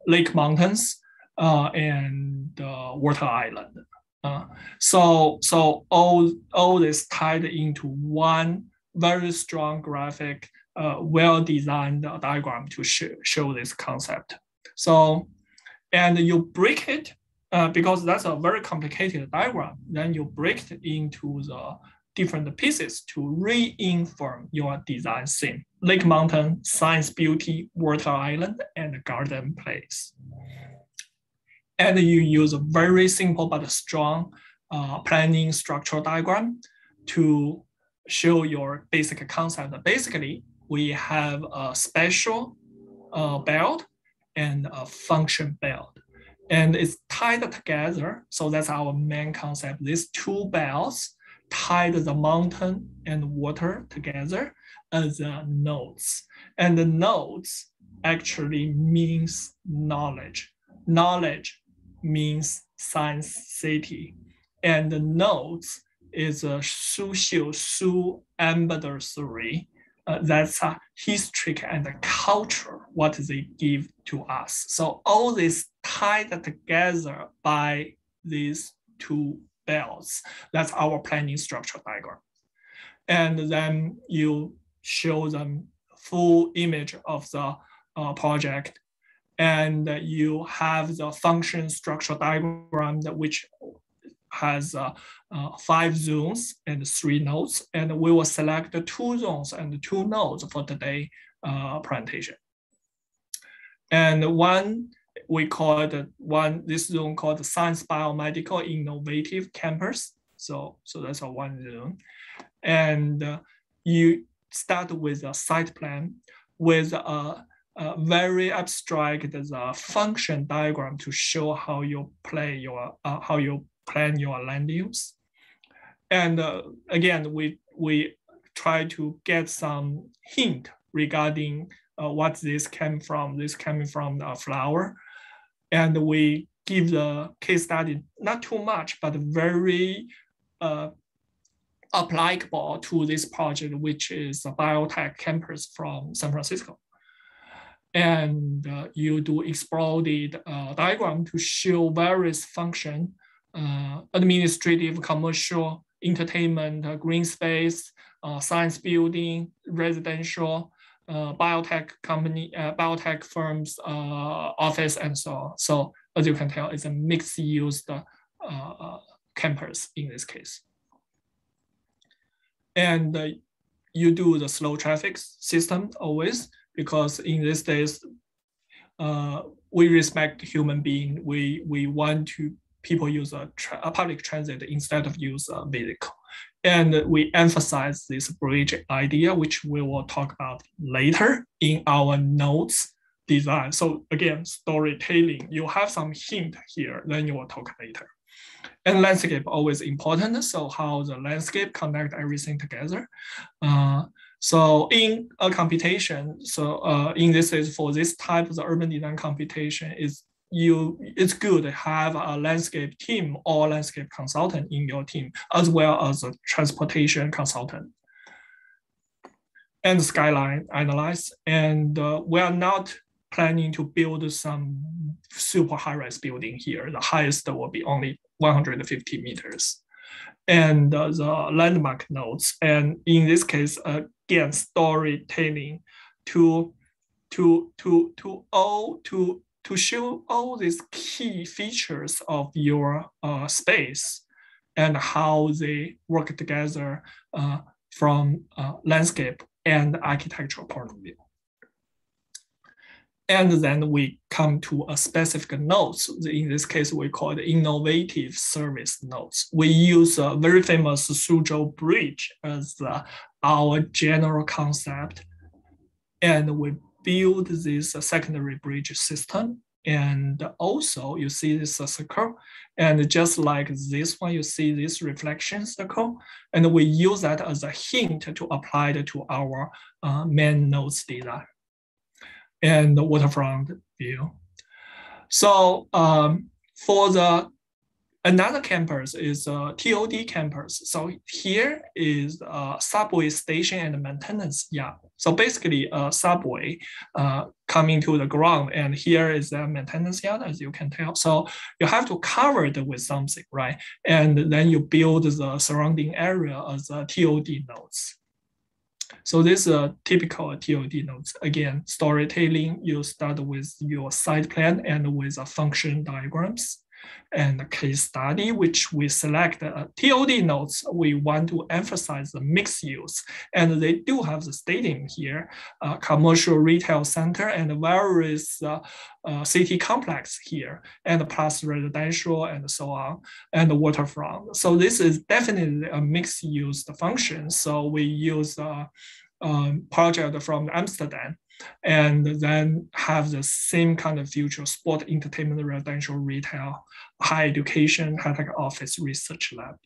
lake mountains and water island. So all this tied into one very strong graphic, well-designed diagram to show this concept. So, and you break it because that's a very complicated diagram. Then you break it into the different pieces to re-inform your design theme: lake mountain, science beauty, water island, and garden place. And you use a very simple but strong planning structural diagram to show your basic concept. Basically, we have a special belt and a function belt, and it's tied together. So that's our main concept. These two belts tied the mountain and water together as nodes. And the nodes actually means knowledge. Knowledge means science city. And the nodes is a Su ambassador theory. That's a history and a culture, what they give to us. So all this tied together by these two belts. That's our planning structure diagram. And then you show them full image of the project. And you have the function structure diagram which has 5 zones and 3 nodes. And we will select 2 zones and 2 nodes for today's presentation. And one, we call it this zone called the Science Biomedical Innovative Campus. So that's a 1 zone. And you start with a site plan with a very abstract function diagram to show how you plan your land use. And again, we try to get some hint regarding what this came from. This came from the flower. And we give the case study, not too much, but very applicable to this project, which is a biotech campus from San Francisco. And you do exploded diagram to show various function, administrative, commercial, entertainment, green space, science building, residential, biotech company, biotech firms, office, and so on. So as you can tell, it's a mixed use campus in this case. And you do the slow traffic system always, because in these days, we respect human being. We want to people use a public transit instead of use a vehicle. And we emphasize this bridge idea, which we will talk about later in our notes design. So again, storytelling, you have some hint here, then you will talk later. And landscape always important. So how the landscape connect everything together. So in a computation, so in this is for this type of the urban design computation it's good to have a landscape team or landscape consultant in your team, as well as a transportation consultant. And skyline analyze. And we are not planning to build some super high-rise building here. The highest will be only 150 meters. And the landmark nodes. And in this case, again, storytelling to show all these key features of your space and how they work together from landscape and architectural point of view. And then we come to a specific nodes. In this case, we call it innovative service nodes. We use a very famous Suzhou bridge as our general concept. And we build this secondary bridge system. And also you see this circle. And just like this one, you see this reflection circle. And we use that as a hint to apply it to our main nodes design and the waterfront view. So for the another campus is a TOD campus. So here is a subway station and maintenance yard. So basically a subway coming to the ground, and here is a maintenance yard, as you can tell. So you have to cover it with something, right? And then you build the surrounding area as a TOD nodes. So this is a typical TOD nodes. Again, storytelling, you start with your site plan and with a function diagrams. And a case study, which we select TOD nodes, we want to emphasize the mixed use. And they do have the stating here, commercial retail center and various city complex here, and plus residential and so on, and the waterfront. So this is definitely a mixed use function. So we use a project from Amsterdam, and then have the same kind of future: sport, entertainment, residential, retail, higher education, high-tech office, research lab.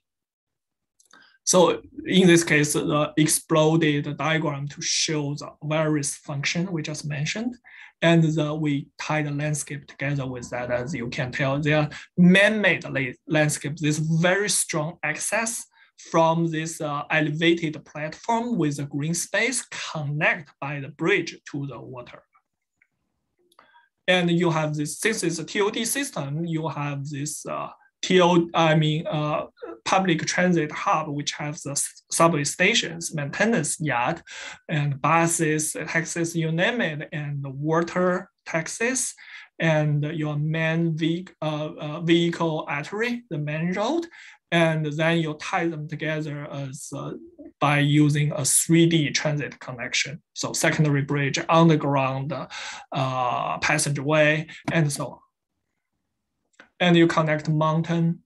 So in this case, the exploded diagram to show the various function we just mentioned, and we tie the landscape together with that. As you can tell, they are man-made landscapes. This very strong access from this elevated platform with a green space connect by the bridge to the water. And you have this, since it's a TOD system, you have this public transit hub, which has the subway stations, maintenance yard, and buses, taxis, you name it, and the water taxis, and your main vehicle artery, the main road. And then you tie them together as by using a 3D transit connection. So secondary bridge, underground passageway, and so on. And you connect mountain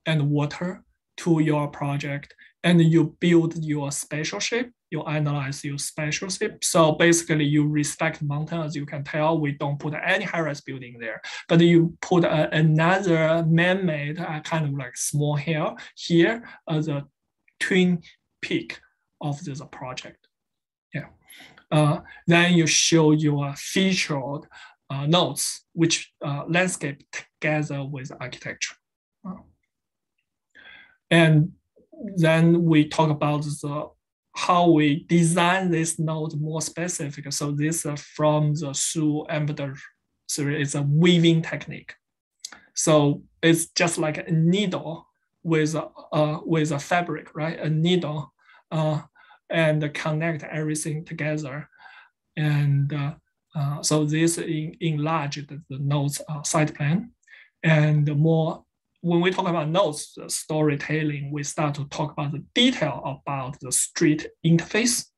and water to your project, and you build your spatial shape. You analyze your spatial shape. So basically you respect mountain. As you can tell, we don't put any high-rise building there, but you put another man-made kind of like small hill here as a twin peak of this project. Yeah. Then you show your featured nodes, which landscape together with architecture. And then we talk about the how we design this node more specific. So this from the Su embedder series is a weaving technique. So it's just like a needle with a fabric, right? A needle, and connect everything together. And so this enlarged the nodes site plan. And more, when we talk about nodes storytelling, we start to talk about the detail about the street interface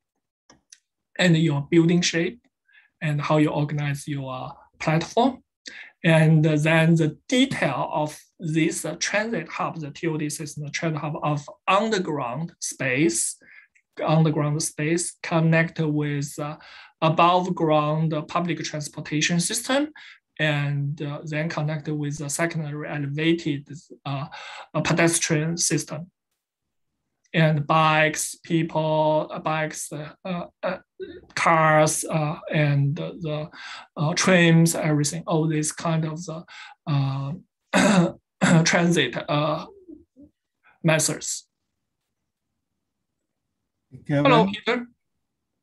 and your building shape and how you organize your platform. And then the detail of this transit hub, the TOD system, the transit hub of underground space connect with above ground public transportation system, and then connected with a secondary elevated pedestrian system. And bikes, cars, and the trains, everything, all these kind of transit methods. Kevin, hello, Peter.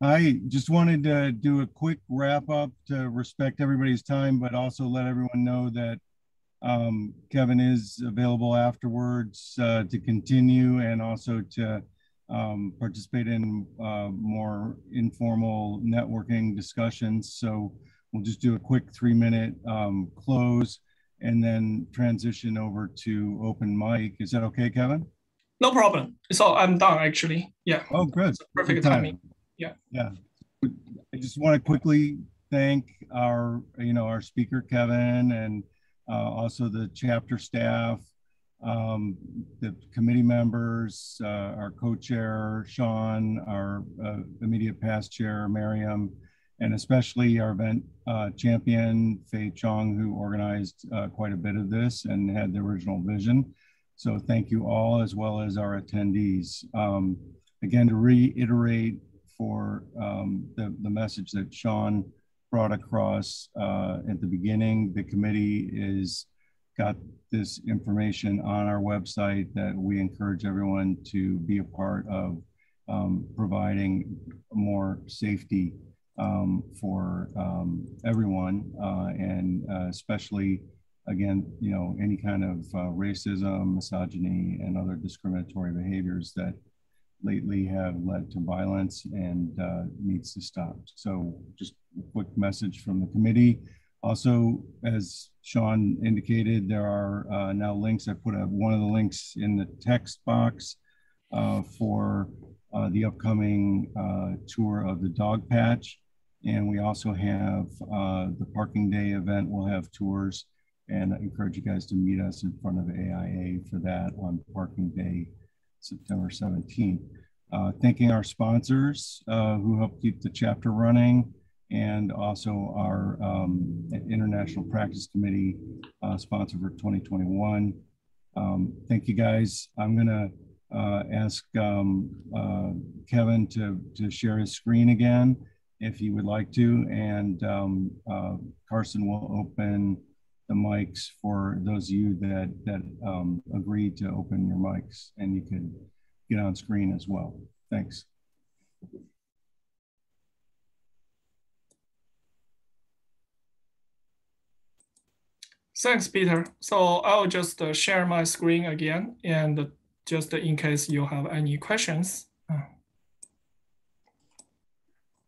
I just wanted to do a quick wrap up to respect everybody's time, but also let everyone know that Kevin is available afterwards to continue and also to participate in more informal networking discussions. So we'll just do a quick 3-minute close and then transition over to open mic. Is that okay, Kevin? No problem. So I'm done actually. Yeah. Oh, good. Perfect timing. Yeah. Yeah. I just want to quickly thank our speaker, Kevin, and also the chapter staff, the committee members, our co-chair, Sean, our immediate past chair, Miriam, and especially our event champion, Fei Chong, who organized quite a bit of this and had the original vision. So thank you all, as well as our attendees. Again, to reiterate for the message that Sean brought across at the beginning, the committee is got this information on our website that we encourage everyone to be a part of providing more safety for everyone, and especially, again, any kind of racism, misogyny, and other discriminatory behaviors that lately have led to violence and needs to stop. So just a quick message from the committee. Also, as Sean indicated, there are now links. I put one of the links in the text box for the upcoming tour of the dog patch. And we also have the parking day event. We'll have tours, and I encourage you guys to meet us in front of AIA for that on parking day, September 17th. Thanking our sponsors who help keep the chapter running, and also our International Practice Committee sponsor for 2021. Thank you guys. I'm gonna ask Kevin to share his screen again, if you would like to, and Carson will open the mics for those of you that agreed to open your mics, and you can get on screen as well. Thanks. Thanks, Peter. So I'll just share my screen again, and just in case you have any questions.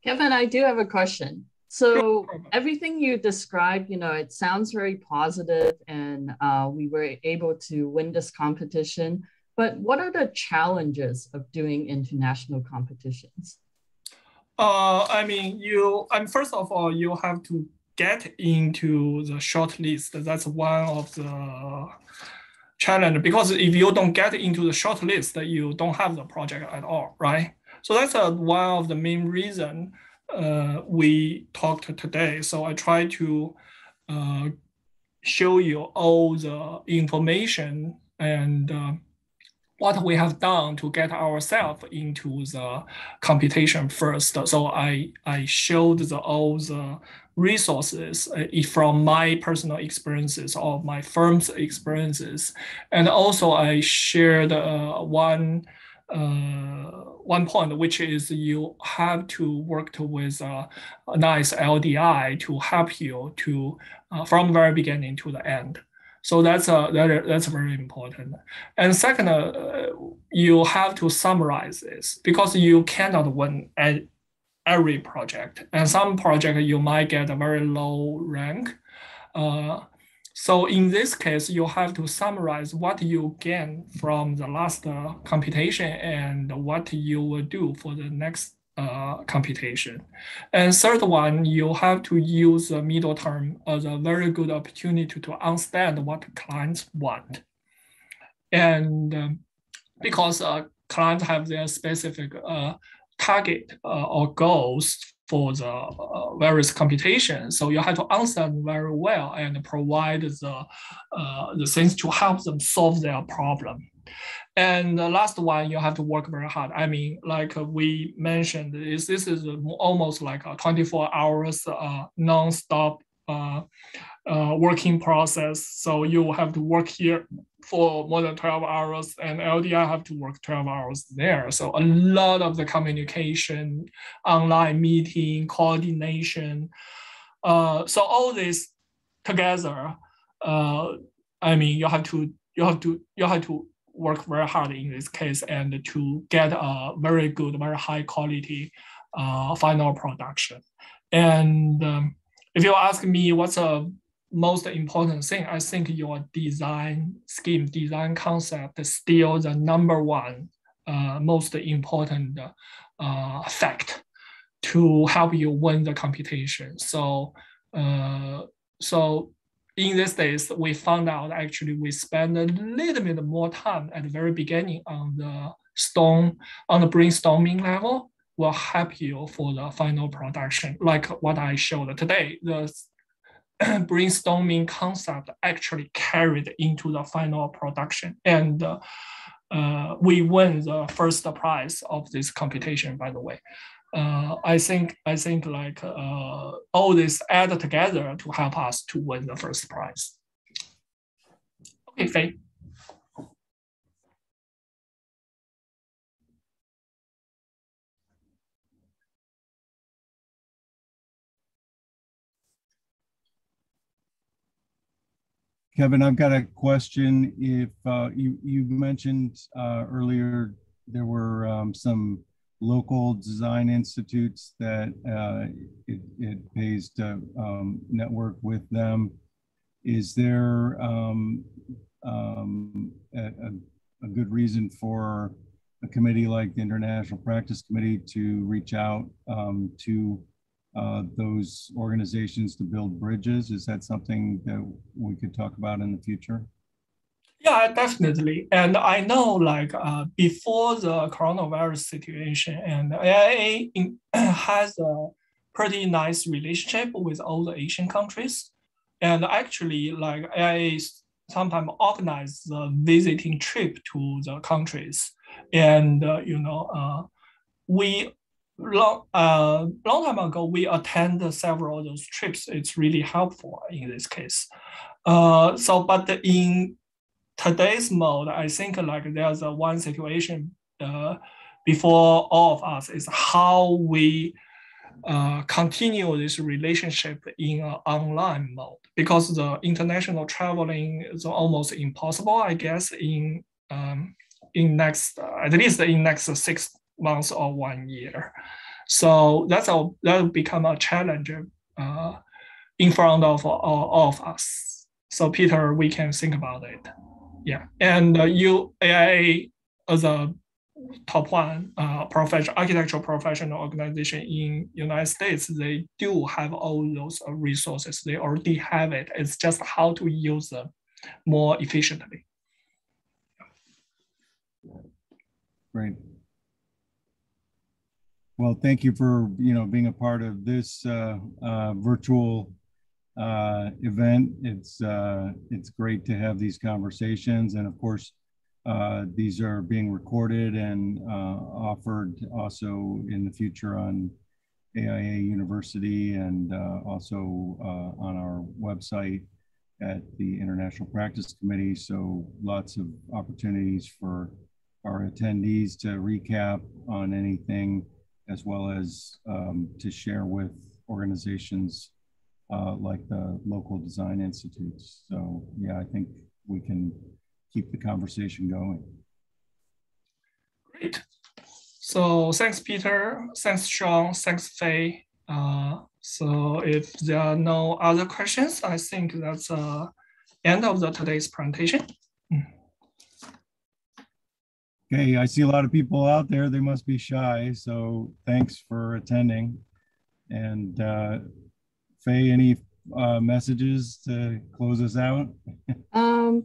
Kevin, I do have a question. So everything you described, it sounds very positive, and we were able to win this competition. But what are the challenges of doing international competitions? I mean, first of all, you have to get into the short list. That's one of the challenge, because if you don't get into the short list, you don't have the project at all, right? So that's one of the main reasons we talked today. So I try to show you all the information and what we have done to get ourselves into the computation first. So I showed all the resources from my personal experiences or my firm's experiences. And also I shared one point, which is you have to work with a nice LDI to help you to from the very beginning to the end. So that's very important. And second, you have to summarize this, because you cannot win every project. And some project you might get a very low rank. So in this case, you have to summarize what you gain from the last computation and what you will do for the next computation. And third one, you have to use the middle term as a very good opportunity to understand what clients want. And because clients have their specific target or goals for the various computations, so you have to understand very well and provide the things to help them solve their problem. And the last one, you have to work very hard. I mean, like we mentioned, this is almost like a 24 hours non-stop working process. So you have to work here for more than 12 hours, and LDI have to work 12 hours there. So a lot of the communication, online meeting, coordination. So all this together, I mean, you have to work very hard in this case and to get a very good, very high quality final production. And if you ask me what's the most important thing, I think your design scheme, design concept is still the number one most important fact to help you win the computation. So in these days, we found out actually we spend a little bit more time at the very beginning on the brainstorming level will help you for the final production. Like what I showed today, the brainstorming concept actually carried into the final production. And we win the first prize of this computation, by the way. I think like all this add together to help us to win the first prize. Okay, Faye. Kevin, I've got a question. If you mentioned earlier there were some local design institutes that it pays to network with them. Is there a good reason for a committee like the International Practice Committee to reach out to those organizations to build bridges? Is that something that we could talk about in the future? Yeah, definitely. And I know like before the coronavirus situation, and AIA has a pretty nice relationship with all the Asian countries. And actually like AIA sometimes organize the visiting trip to the countries. And, we long time ago, we attend several of those trips. It's really helpful in this case. But in today's mode, I think like there's one situation before all of us is how we continue this relationship in an online mode, because the international traveling is almost impossible, I guess, in next at least in next 6 months or 1 year. So that will become a challenge in front of all of us. So Peter, we can think about it. Yeah, and AIA as a top one architectural professional organization in United States, they do have all those resources. They already have it. It's just how to use them more efficiently. Great. Well, thank you for being a part of this virtual event. It's great to have these conversations, and of course, these are being recorded and offered also in the future on AIA University and also on our website at the International Practice Committee. So lots of opportunities for our attendees to recap on anything, as well as to share with organizations like the local design institutes. So yeah, I think we can keep the conversation going. Great. So thanks, Peter. Thanks, Sean. Thanks, Faye. So if there are no other questions, I think that's the end of today's presentation. Okay, I see a lot of people out there. They must be shy. So thanks for attending. And Faye, any messages to close us out?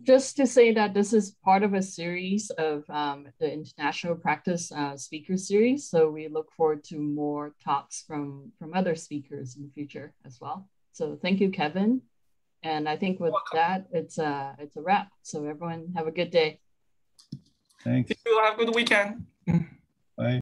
Just to say that this is part of a series of the International Practice Speaker Series. So we look forward to more talks from other speakers in the future as well. So thank you, Kevin. And I think with that, it's a wrap. So everyone have a good day. Thanks. You have a good weekend. Bye.